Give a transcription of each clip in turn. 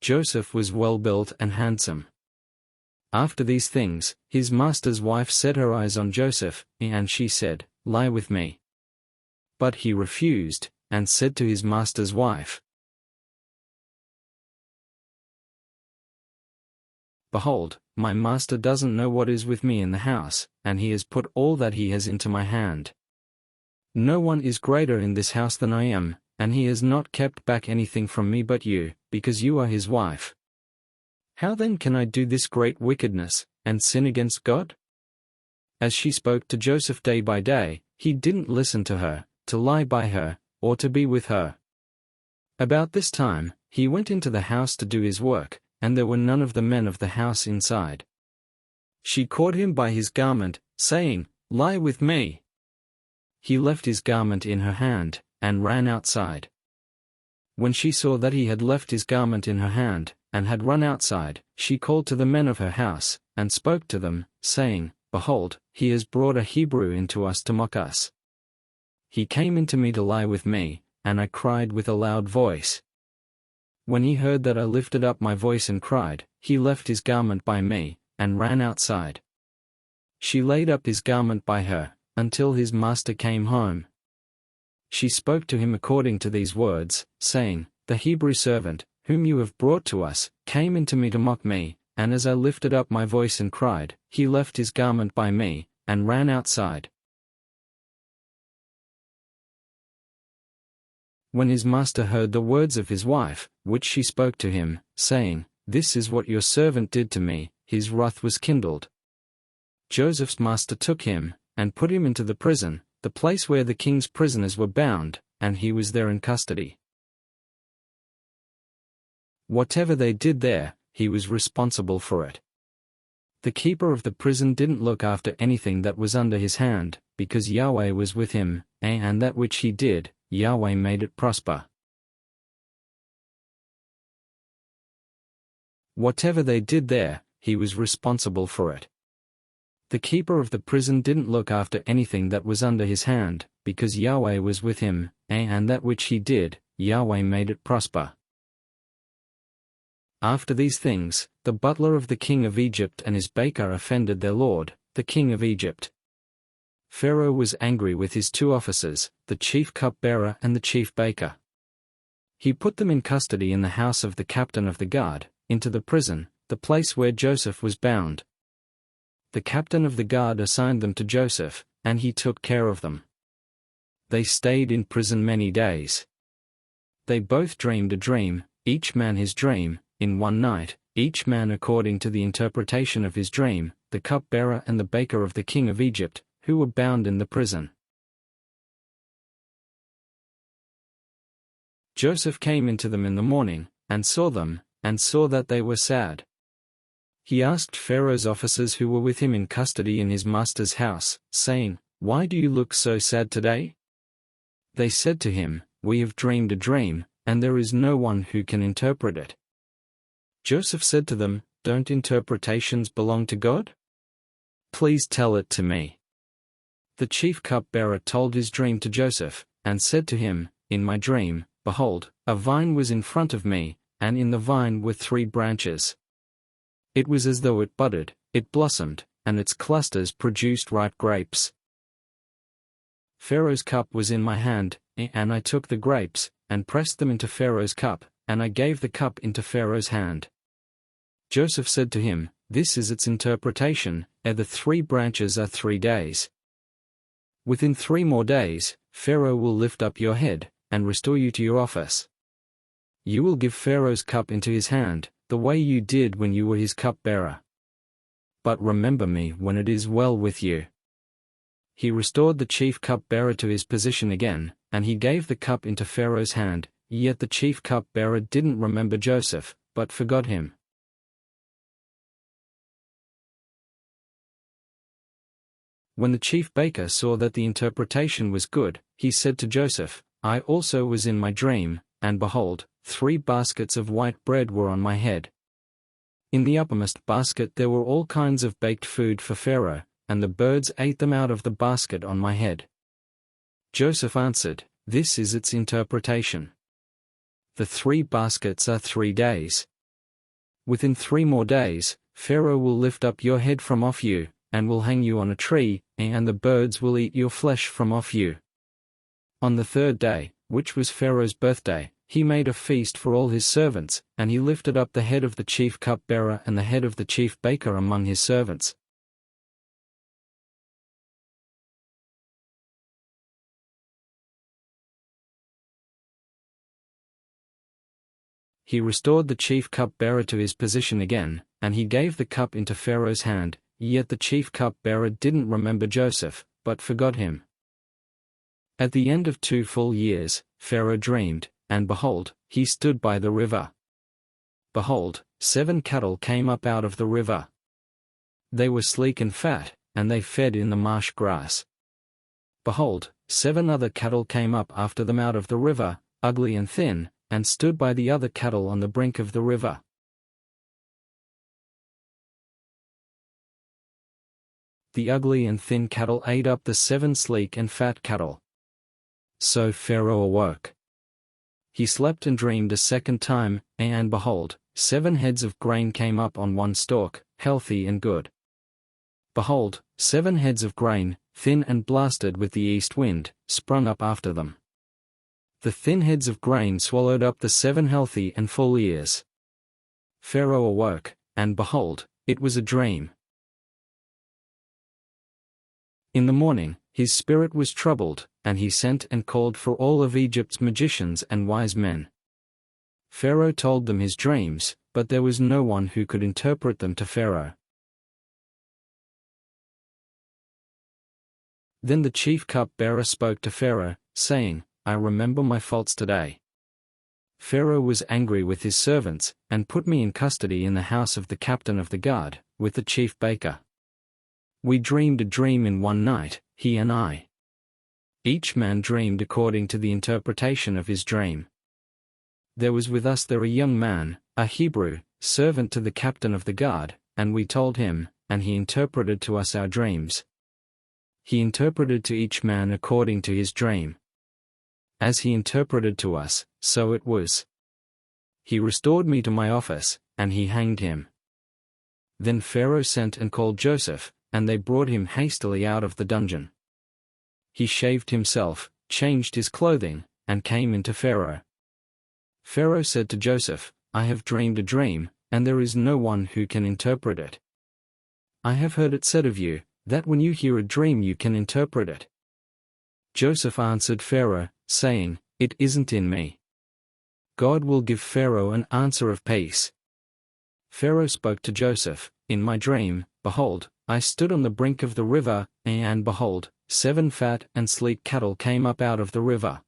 Joseph was well built and handsome. After these things, his master's wife set her eyes on Joseph, and she said, "Lie with me." But he refused, and said to his master's wife, "Behold, my master doesn't know what is with me in the house, and he has put all that he has into my hand. No one is greater in this house than I am, and he has not kept back anything from me but you, because you are his wife. How then can I do this great wickedness, and sin against God?" As she spoke to Joseph day by day, he didn't listen to her, to lie by her, or to be with her. About this time, he went into the house to do his work, and there were none of the men of the house inside. She caught him by his garment, saying, "Lie with me." He left his garment in her hand, and ran outside. When she saw that he had left his garment in her hand, and had run outside, she called to the men of her house, and spoke to them, saying, "Behold, he has brought a Hebrew into us to mock us. He came into me to lie with me, and I cried with a loud voice. When he heard that I lifted up my voice and cried, he left his garment by me, and ran outside. She laid up his garment by her, until his master came home. She spoke to him according to these words, saying, "The Hebrew servant, whom you have brought to us, came into me to mock me, and as I lifted up my voice and cried, he left his garment by me, and ran outside." When his master heard the words of his wife, which she spoke to him, saying, "This is what your servant did to me," his wrath was kindled. Joseph's master took him, and put him into the prison, the place where the king's prisoners were bound, and he was there in custody. Whatever they did there, he was responsible for it. The keeper of the prison didn't look after anything that was under his hand, because Yahweh was with him, and that which he did, Yahweh made it prosper. Whatever they did there, he was responsible for it. The keeper of the prison didn't look after anything that was under his hand, because Yahweh was with him, and that which he did, Yahweh made it prosper. After these things, the butler of the king of Egypt and his baker offended their lord, the king of Egypt. Pharaoh was angry with his two officers, the chief cupbearer and the chief baker. He put them in custody in the house of the captain of the guard, into the prison, the place where Joseph was bound. The captain of the guard assigned them to Joseph, and he took care of them. They stayed in prison many days. They both dreamed a dream, each man his dream, in one night, each man according to the interpretation of his dream, the cupbearer and the baker of the king of Egypt, who were bound in the prison. Joseph came into them in the morning, and saw them, and saw that they were sad. He asked Pharaoh's officers who were with him in custody in his master's house, saying, "Why do you look so sad today?" They said to him, "We have dreamed a dream, and there is no one who can interpret it." Joseph said to them, "Don't interpretations belong to God? Please tell it to me." The chief cupbearer told his dream to Joseph, and said to him, "In my dream, behold, a vine was in front of me, and in the vine were 3 branches. It was as though it budded, it blossomed, and its clusters produced ripe grapes. Pharaoh's cup was in my hand, and I took the grapes, and pressed them into Pharaoh's cup, and I gave the cup into Pharaoh's hand." Joseph said to him, "This is its interpretation, the 3 branches are 3 days. Within 3 more days, Pharaoh will lift up your head, and restore you to your office. You will give Pharaoh's cup into his hand, the way you did when you were his cupbearer. But remember me when it is well with you." He restored the chief cupbearer to his position again, and he gave the cup into Pharaoh's hand, yet the chief cupbearer didn't remember Joseph, but forgot him. When the chief baker saw that the interpretation was good, he said to Joseph, "I also was in my dream, and behold, 3 baskets of white bread were on my head. In the uppermost basket there were all kinds of baked food for Pharaoh, and the birds ate them out of the basket on my head." Joseph answered, "This is its interpretation. The 3 baskets are 3 days. Within 3 more days, Pharaoh will lift up your head from off you, and will hang you on a tree, and the birds will eat your flesh from off you. On the 3rd day, which was Pharaoh's birthday, he made a feast for all his servants, and he lifted up the head of the chief cupbearer and the head of the chief baker among his servants. He restored the chief cupbearer to his position again, and he gave the cup into Pharaoh's hand, yet the chief cupbearer didn't remember Joseph, but forgot him. At the end of 2 full years, Pharaoh dreamed, and behold, he stood by the river. Behold, 7 cattle came up out of the river. They were sleek and fat, and they fed in the marsh grass. Behold, 7 other cattle came up after them out of the river, ugly and thin, and stood by the other cattle on the brink of the river. The ugly and thin cattle ate up the 7 sleek and fat cattle. So Pharaoh awoke. He slept and dreamed a second time, and behold, 7 heads of grain came up on one stalk, healthy and good. Behold, 7 heads of grain, thin and blasted with the east wind, sprung up after them. The thin heads of grain swallowed up the 7 healthy and full ears. Pharaoh awoke, and behold, it was a dream. In the morning, his spirit was troubled, and he sent and called for all of Egypt's magicians and wise men. Pharaoh told them his dreams, but there was no one who could interpret them to Pharaoh. Then the chief cupbearer spoke to Pharaoh, saying, I remember my faults today. Pharaoh was angry with his servants, and put me in custody in the house of the captain of the guard, with the chief baker. We dreamed a dream in one night, he and I. Each man dreamed according to the interpretation of his dream. There was with us there a young man, a Hebrew, servant to the captain of the guard, and we told him, and he interpreted to us our dreams. He interpreted to each man according to his dream. As he interpreted to us, so it was. He restored me to my office, and he hanged him. Then Pharaoh sent and called Joseph, and they brought him hastily out of the dungeon. He shaved himself, changed his clothing, and came into Pharaoh. Pharaoh said to Joseph, I have dreamed a dream, and there is no one who can interpret it. I have heard it said of you, that when you hear a dream you can interpret it. Joseph answered Pharaoh, saying, It isn't in me. God will give Pharaoh an answer of peace. Pharaoh spoke to Joseph, In my dream, behold, I stood on the brink of the river, and behold, 7 fat and sleek cattle came up out of the river.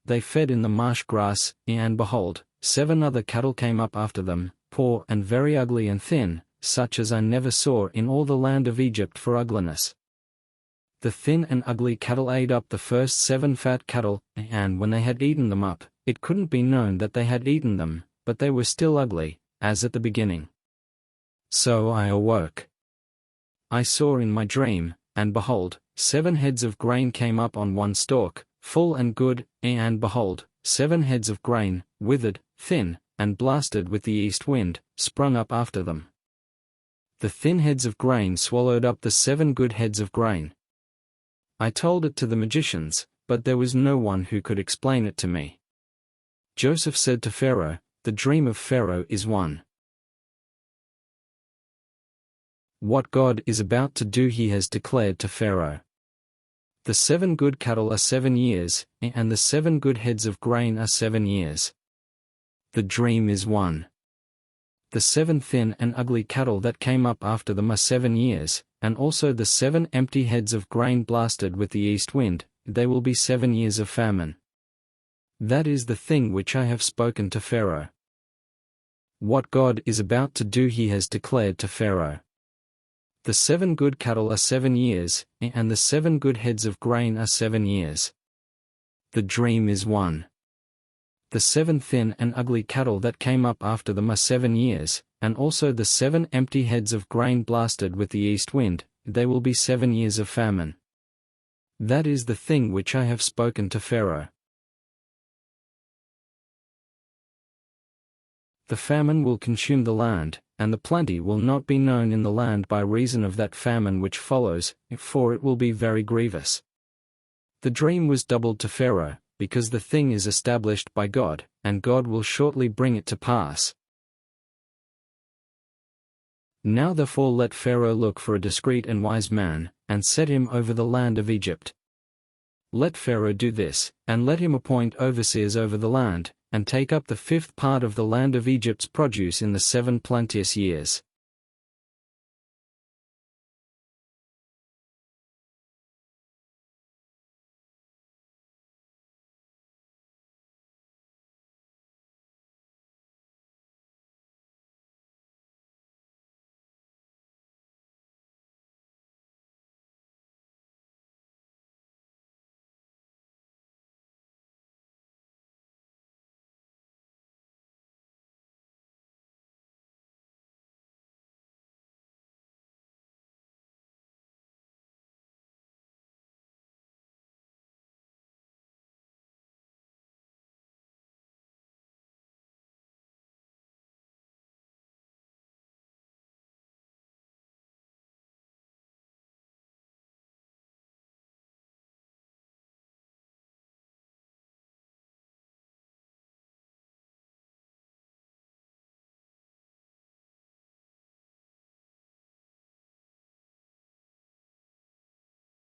They fed in the marsh grass, and behold, 7 other cattle came up after them, poor and very ugly and thin, such as I never saw in all the land of Egypt for ugliness. The thin and ugly cattle ate up the first 7 fat cattle, and when they had eaten them up, it couldn't be known that they had eaten them, but they were still ugly, as at the beginning. So I awoke. I saw in my dream, and behold, 7 heads of grain came up on one stalk, full and good, and behold, 7 heads of grain, withered, thin, and blasted with the east wind, sprung up after them. The thin heads of grain swallowed up the 7 good heads of grain. I told it to the magicians, but there was no one who could explain it to me. Joseph said to Pharaoh, The dream of Pharaoh is one. What God is about to do he has declared to Pharaoh. The 7 good cattle are 7 years, and the 7 good heads of grain are 7 years. The dream is one. The 7 thin and ugly cattle that came up after them are 7 years, and also the 7 empty heads of grain blasted with the east wind, they will be 7 years of famine. That is the thing which I have spoken to Pharaoh. What God is about to do he has declared to Pharaoh. The 7 good cattle are 7 years, and the 7 good heads of grain are 7 years. The dream is one. The 7 thin and ugly cattle that came up after them are 7 years, and also the 7 empty heads of grain blasted with the east wind, they will be 7 years of famine. That is the thing which I have spoken to Pharaoh. the famine will consume the land, and the plenty will not be known in the land by reason of that famine which follows, for it will be very grievous. The dream was doubled to Pharaoh, because the thing is established by God, and God will shortly bring it to pass. Now therefore let Pharaoh look for a discreet and wise man, and set him over the land of Egypt. Let Pharaoh do this, and let him appoint overseers over the land, and take up the 5th part of the land of Egypt's produce in the 7 plenteous years.